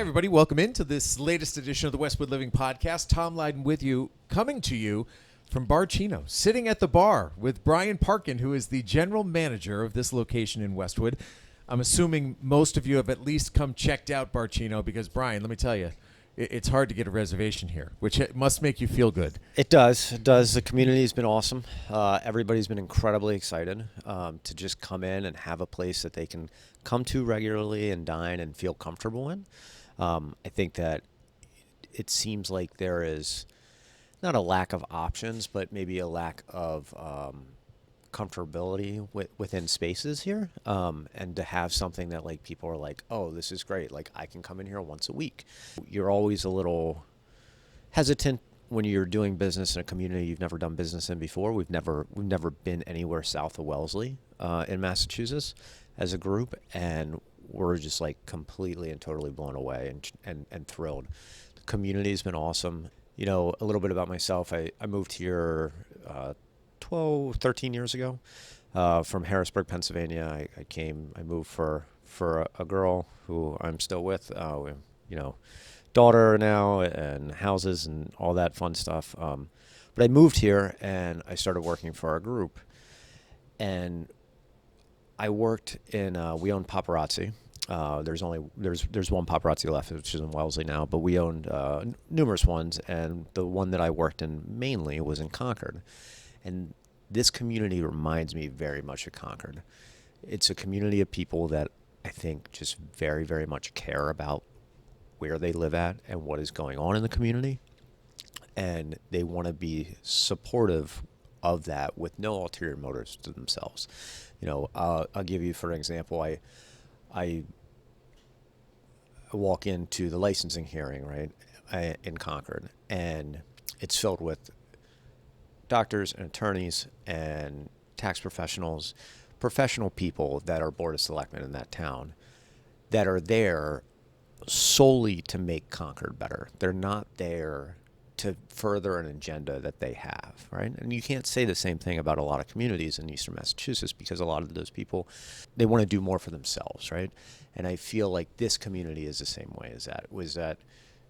Hey everybody, welcome into this latest edition of the Westwood Living Podcast. Tom Leyden with you, coming to you from Bar'Cino, sitting at the bar with Bryan Parkin, who is the general manager of this location in Westwood. I'm assuming most of you have at least come checked out Bar'Cino because, Bryan, let me tell you, it's hard to get a reservation here, which must make you feel good. It does. It does. The community has been awesome. Everybody's been incredibly excited to just come in and have a place that they can come to regularly and dine and feel comfortable in. I think that it seems like there is not a lack of options, but maybe a lack of comfortability within spaces here. And to have something that like people are like, oh, this is great. Like I can come in here once a week. You're always a little hesitant when you're doing business in a community you've never done business in before. We've never been anywhere south of Wellesley in Massachusetts as a group, and we're just like completely and totally blown away and thrilled. The community has been awesome. You know, a little bit about myself. I moved here 13 years ago from Harrisburg, Pennsylvania. I moved for a girl who I'm still with, daughter now and houses and all that fun stuff. But I moved here and I started working for our group. And I worked in, we owned Paparazzi. There's one Paparazzi left, which is in Wellesley now, but we owned numerous ones, and the one that I worked in mainly was in Concord. And this community reminds me very much of Concord. It's a community of people that I think just very, very much care about where they live at and what is going on in the community. And they want to be supportive of that with no ulterior motives to themselves. You know, I'll give you, for example, I walk into the licensing hearing, right, in Concord, and it's filled with doctors and attorneys and tax professionals, professional people that are Board of Selectmen in that town that are there solely to make Concord better. They're not there to further an agenda that they have, right? And you can't say the same thing about a lot of communities in Eastern Massachusetts because a lot of those people, they want to do more for themselves, right? And I feel like this community is the same way as that, was that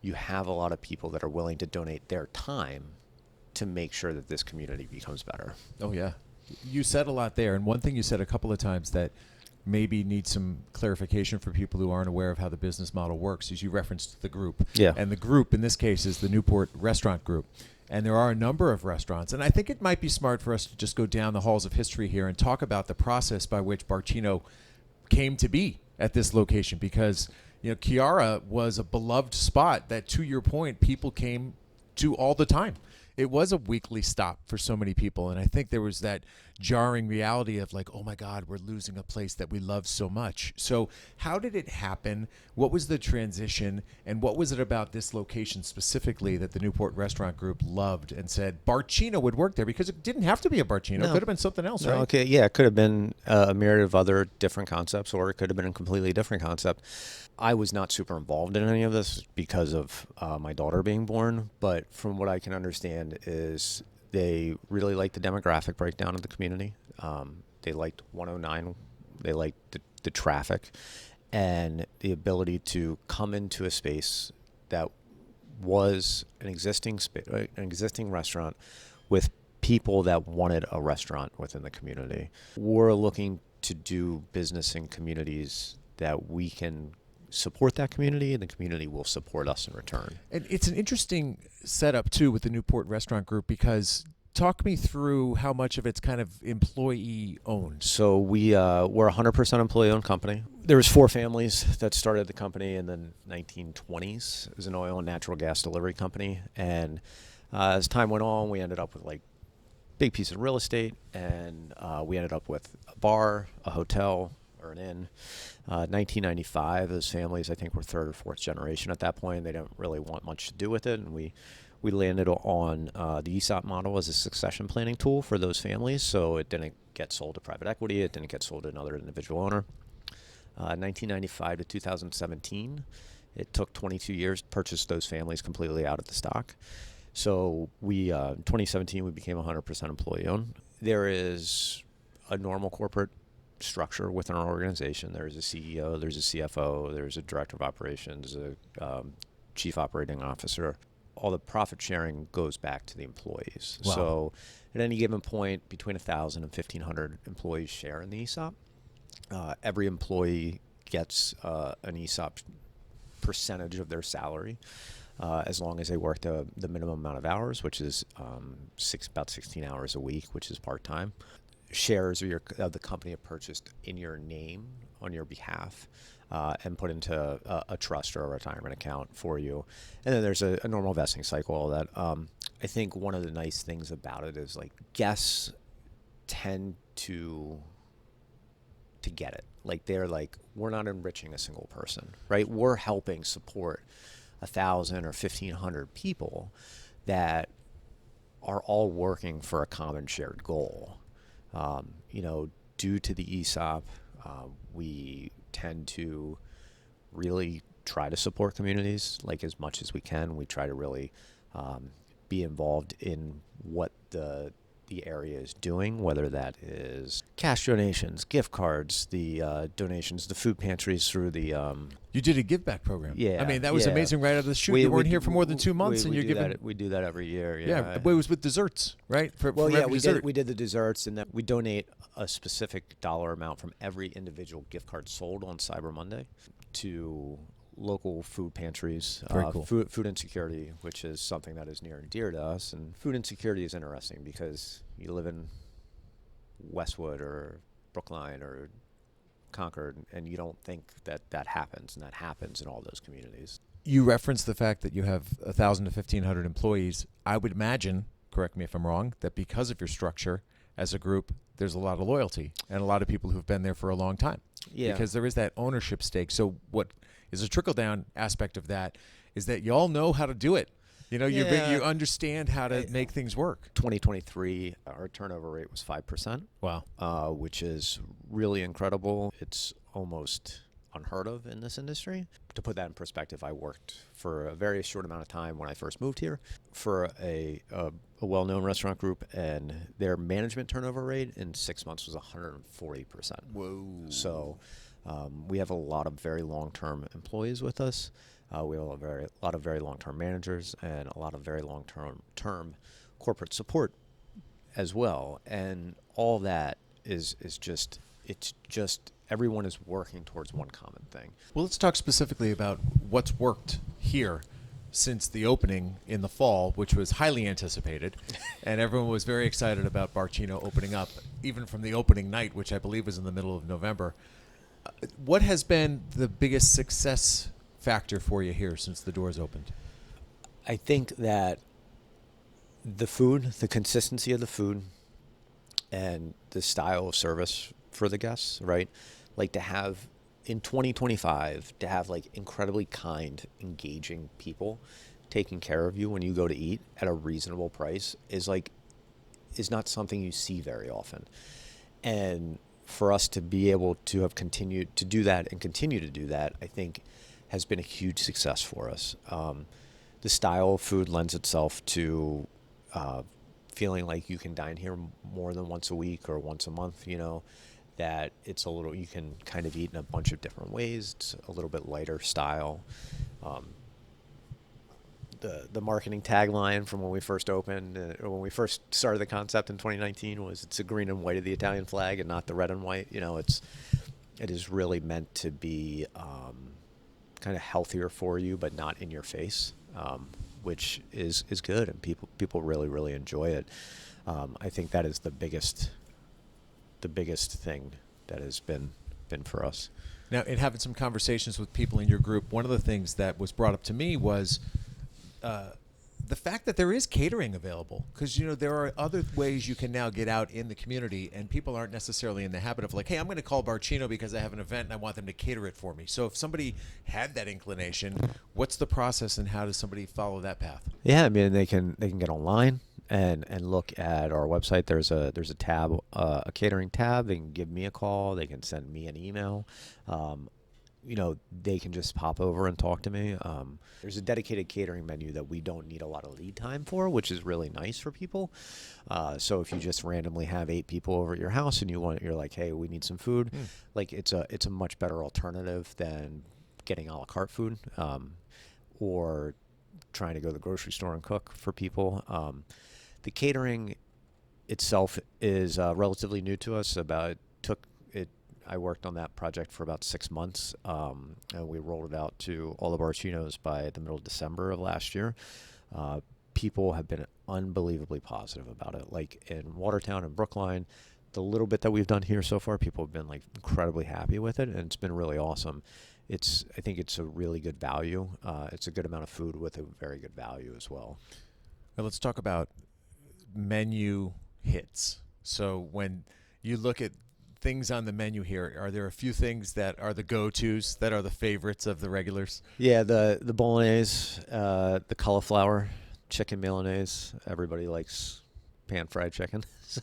you have a lot of people that are willing to donate their time to make sure that this community becomes better. Oh, yeah. You said a lot there, and one thing you said a couple of times that maybe needs some clarification for people who aren't aware of how the business model works is you referenced the group. Yeah. And the group in this case is the Newport Restaurant Group. And there are a number of restaurants. And I think it might be smart for us to just go down the halls of history here and talk about the process by which Bar'Cino came to be at this location, because, you know, Chiara was a beloved spot that, to your point, people came to all the time. It was a weekly stop for so many people, and I think there was that jarring reality of like, oh my God, we're losing a place that we love so much. So how did it happen? What was the transition, and what was it about this location specifically that the Newport Restaurant Group loved and said Bar'Cino would work there? Because it didn't have to be a Bar'Cino. No. It could have been something else, right? Okay, yeah, it could have been a myriad of other different concepts, or it could have been a completely different concept. I was not super involved in any of this because of my daughter being born, but from what I can understand is they really liked the demographic breakdown of the community. They liked 109. They liked the traffic and the ability to come into a space that was an existing restaurant with people that wanted a restaurant within the community. We're looking to do business in communities that we can support that community, and the community will support us in return. And it's an interesting setup too with the Newport Restaurant Group, because talk me through how much of it's kind of employee owned. So we're a 100% employee owned company. There was 4 families that started the company in the 1920s. It was an oil and natural gas delivery company, and as time went on, we ended up with like big piece of real estate, and we ended up with a bar, a hotel, or an inn. 1995, those families, I think, were 3rd or 4th generation at that point. They didn't really want much to do with it, and we landed on the ESOP model as a succession planning tool for those families, so it didn't get sold to private equity, it didn't get sold to another individual owner. 1995 to 2017, it took 22 years to purchase those families completely out of the stock. So in 2017, we became 100% employee owned. There is a normal corporate structure within our organization. There's a CEO, there's a CFO, there's a director of operations, a chief operating officer. All the profit sharing goes back to the employees. Wow. So at any given point, between 1,000 and 1,500 employees share in the ESOP. Every employee gets an ESOP percentage of their salary as long as they work the minimum amount of hours, which is about 16 hours a week, which is part-time. Shares of the company are purchased in your name on your behalf and put into a trust or a retirement account for you. And then there's a normal vesting cycle, all that. I think one of the nice things about it is like guests tend to get it. Like they're like, we're not enriching a single person, right? We're helping support 1,000 or 1,500 people that are all working for a common shared goal. Due to the ESOP, we tend to really try to support communities like as much as we can. We try to really be involved in what the area is doing, whether that is cash donations, gift cards, the donations, the food pantries through the... You did a give back program. Yeah. I mean, that was yeah. amazing right out of the chute. You weren't here for more than 2 months, and you're giving... We do that every year. Yeah, but it was with desserts, right? We did the desserts, and then we donate a specific dollar amount from every individual gift card sold on Cyber Monday to local food pantries. Very cool. Food insecurity, which is something that is near and dear to us. And food insecurity is interesting because you live in Westwood or Brookline or Concord, and you don't think that happens, and that happens in all those communities. You referenced the fact that you have 1,000 to 1,500 employees. I would imagine, correct me if I'm wrong, that because of your structure as a group, there's a lot of loyalty and a lot of people who've been there for a long time. Yeah. Because there is that ownership stake. So what is a trickle-down aspect of that is that you all know how to do it. You you understand how to make things work. 2023, our turnover rate was 5%. Wow. Which is really incredible. It's almost unheard of in this industry. To put that in perspective, I worked for a very short amount of time when I first moved here for a well-known restaurant group, and their management turnover rate in 6 months was 140%. Whoa. So we have a lot of very long-term employees with us. We have a lot of very long-term managers and a lot of very long-term corporate support as well. And all that is just everyone is working towards one common thing. Well, let's talk specifically about what's worked here since the opening in the fall, which was highly anticipated, and everyone was very excited about Bar'Cino opening up, even from the opening night, which I believe was in the middle of November. What has been the biggest success factor for you here since the doors opened? I think that the food, the consistency of the food, and the style of service for the guests, right? Like to have, in 2025, to have like incredibly kind, engaging people taking care of you when you go to eat at a reasonable price is not something you see very often. And for us to be able to have continued to do that and continue to do that, I think has been a huge success for us. The style of food lends itself to feeling like you can dine here more than once a week or once a month, that it's you can kind of eat in a bunch of different ways. It's a little bit lighter style. The marketing tagline from when we first opened, or when we first started the concept in 2019 was, it's a green and white of the Italian flag and not the red and white. It is really meant to be kind of healthier for you, but not in your face, which is good, and people really, really enjoy it. I think that is the biggest thing that has been for us. Now, in having some conversations with people in your group, one of the things that was brought up to me was the fact that there is catering available, because there are other ways you can now get out in the community, and people aren't necessarily in the habit of like, hey, I'm going to call Bar'Cino because I have an event and I want them to cater it for me. So if somebody had that inclination, what's the process and how does somebody follow that path? Yeah, I mean, they can get online and look at our website. There's a tab, a catering tab. They can give me a call. They can send me an email. they can just pop over and talk to me. There's a dedicated catering menu that we don't need a lot of lead time for, which is really nice for people. So if you just randomly have 8 people over at your house and you're like, hey, we need some food, like it's a much better alternative than getting a la carte food, or trying to go to the grocery store and cook for people. The catering itself is relatively new to us. I worked on that project for about 6 months, and we rolled it out to all the Bar'Cinos by the middle of December of last year. People have been unbelievably positive about it. Like in Watertown and Brookline, the little bit that we've done here so far, people have been like incredibly happy with it, and it's been really awesome. I think it's a really good value. It's a good amount of food with a very good value as well. Now let's talk about menu hits. So when you look at things on the menu here, are there a few things that are the go-tos, that are the favorites of the regulars? Yeah, the bolognese, the cauliflower, chicken Milanese. Everybody likes pan-fried chicken. So,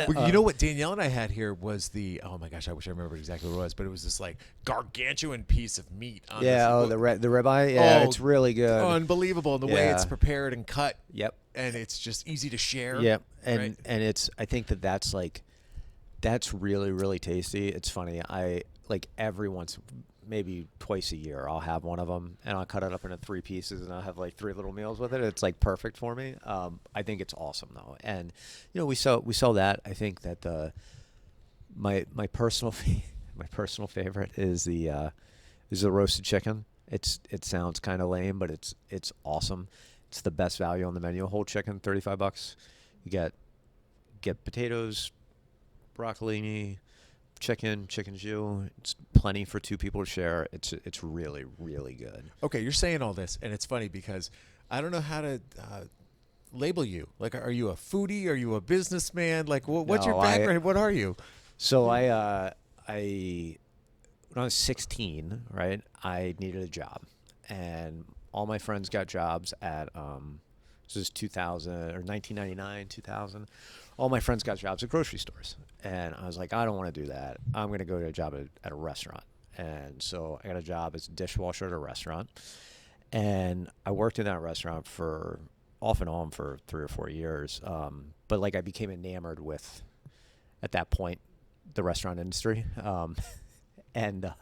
Well, you know what Danielle and I had here was oh my gosh, I wish I remembered exactly what it was, but it was this like gargantuan piece of meat. On this, the ribeye. Yeah, it's really good. Unbelievable. And the way it's prepared and cut. Yep. And it's just easy to share. Yep. And right? I think that's really, really tasty. It's funny. I like every once, maybe twice a year, I'll have one of them, and I'll cut it up into 3 pieces, and I'll have like 3 little meals with it. It's like perfect for me. I think it's awesome though, and we sell that. I think that my personal favorite is the roasted chicken. It sounds kind of lame, but it's awesome. It's the best value on the menu. Whole chicken, $35. You get potatoes, broccolini, chicken jus. It's plenty for 2 people to share. It's really, really good. Okay, you're saying all this, and it's funny because I don't know how to label you. Like, are you a foodie? Are you a businessman? Like, what's your background? What are you? So I when I was 16, right, I needed a job, and all my friends got jobs at this is 2000 or 1999, 2000. All my friends got jobs at grocery stores, and I was like, I don't want to do that. I'm going to go to a job at a restaurant. And so I got a job as a dishwasher at a restaurant, and I worked in that restaurant for off and on for 3 or 4 years. But like I became enamored with, at that point, the restaurant industry, and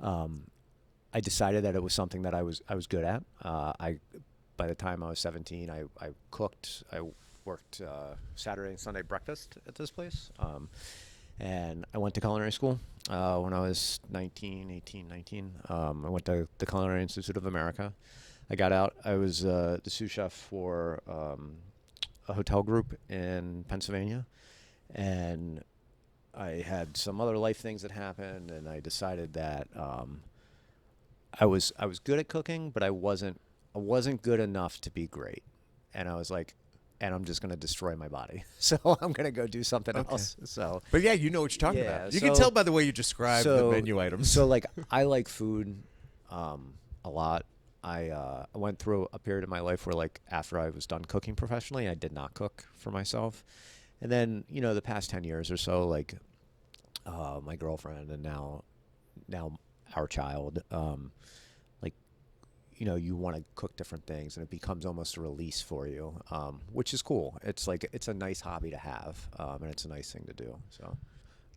I decided that it was something that I was good at. By the time I was 17, I cooked. I worked Saturday and Sunday breakfast at this place. And I went to culinary school when I was 19. I went to the Culinary Institute of America. I got out. I was the sous chef for a hotel group in Pennsylvania. And I had some other life things that happened, and I decided that I was good at cooking, but I wasn't good enough to be great. And I was like, and I'm just going to destroy my body. So I'm going to go do something else. So, but yeah, you know what you're talking about. You can tell by the way you describe the menu items. So like, I like food a lot. I went through a period of my life where like after I was done cooking professionally, I did not cook for myself. And then, the past 10 years or so, like my girlfriend and now our child, you want to cook different things, and it becomes almost a release for you, which is cool. It's like, it's a nice hobby to have, and it's a nice thing to do. So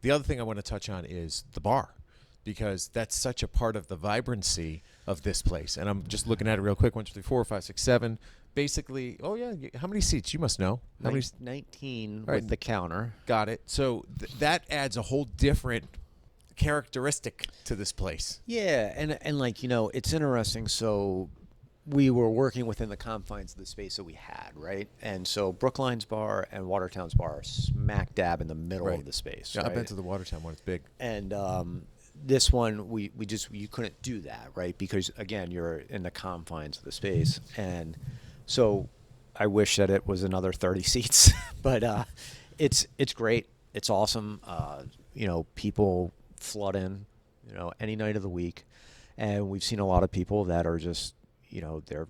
the other thing I want to touch on is the bar, because that's such a part of the vibrancy of this place. And I'm just looking at it real quick. 1, 2, 3, 4, 5, 6, 7. Basically, oh yeah, how many seats? You must know. How many? 19 with the counter. Got it. So that adds a whole different characteristic to this place. Yeah, and it's interesting. So we were working within the confines of the space that we had, right? And so Brookline's bar and Watertown's bar are smack dab in the middle of the space. Yeah, right? I've been to the Watertown one. It's big. And this one, you couldn't do that, right? Because again, you're in the confines of the space, and so I wish that it was another 30 seats, but it's great. It's awesome. People flood in, any night of the week, and we've seen a lot of people that are just, they're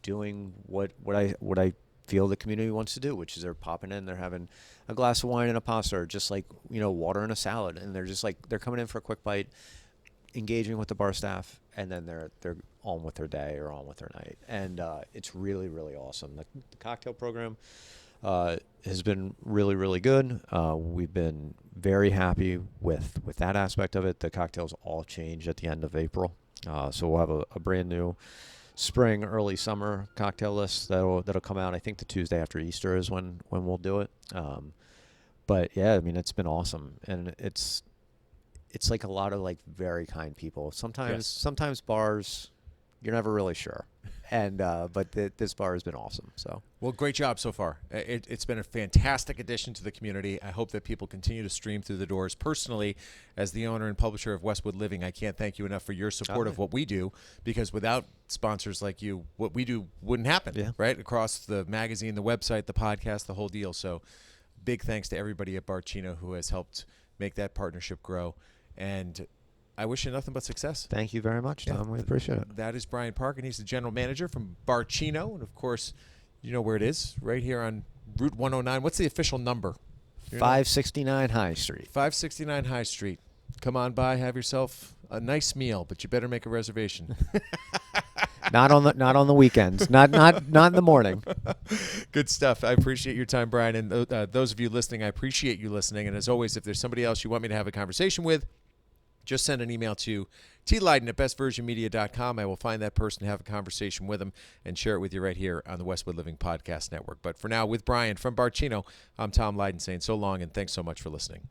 doing what I feel the community wants to do, which is they're popping in, they're having a glass of wine and a pasta, or just like, water and a salad, and they're just like, they're coming in for a quick bite, engaging with the bar staff, and then they're on with their day or on with their night, and it's really, really awesome. The cocktail program has been really, really good. We've been very happy with that aspect of it. The cocktails all change at the end of April, so we'll have a brand new spring, early summer cocktail list that'll come out. I think the Tuesday after Easter is when we'll do it. But yeah, I mean, it's been awesome, and it's like a lot of like very kind people. Sometimes bars, you're never really sure. And but this bar has been awesome. So well, great job so far. It's been a fantastic addition to the community. I hope that people continue to stream through the doors. Personally, as the owner and publisher of Westwood Living, I can't thank you enough for your support of what we do, because without sponsors like you, what we do wouldn't happen, right? Across the magazine, the website, the podcast, the whole deal. So big thanks to everybody at Bar'Cino who has helped make that partnership grow. And I wish you nothing but success. Thank you very much, Tom. We appreciate it. That is Bryan Parkin. He's the general manager from Bar'Cino. And, of course, you know where it is, right here on Route 109. What's the official number? 569 High Street. 569 High Street. Come on by, have yourself a nice meal, but you better make a reservation. Not on the weekends. Not in the morning. Good stuff. I appreciate your time, Bryan. And those of you listening, I appreciate you listening. And as always, if there's somebody else you want me to have a conversation with, just send an email to tleyden@bestversionmedia.com. I will find that person, have a conversation with them, and share it with you right here on the Westwood Living Podcast Network. But for now, with Bryan from Bar'Cino, I'm Tom Leyden saying so long, and thanks so much for listening.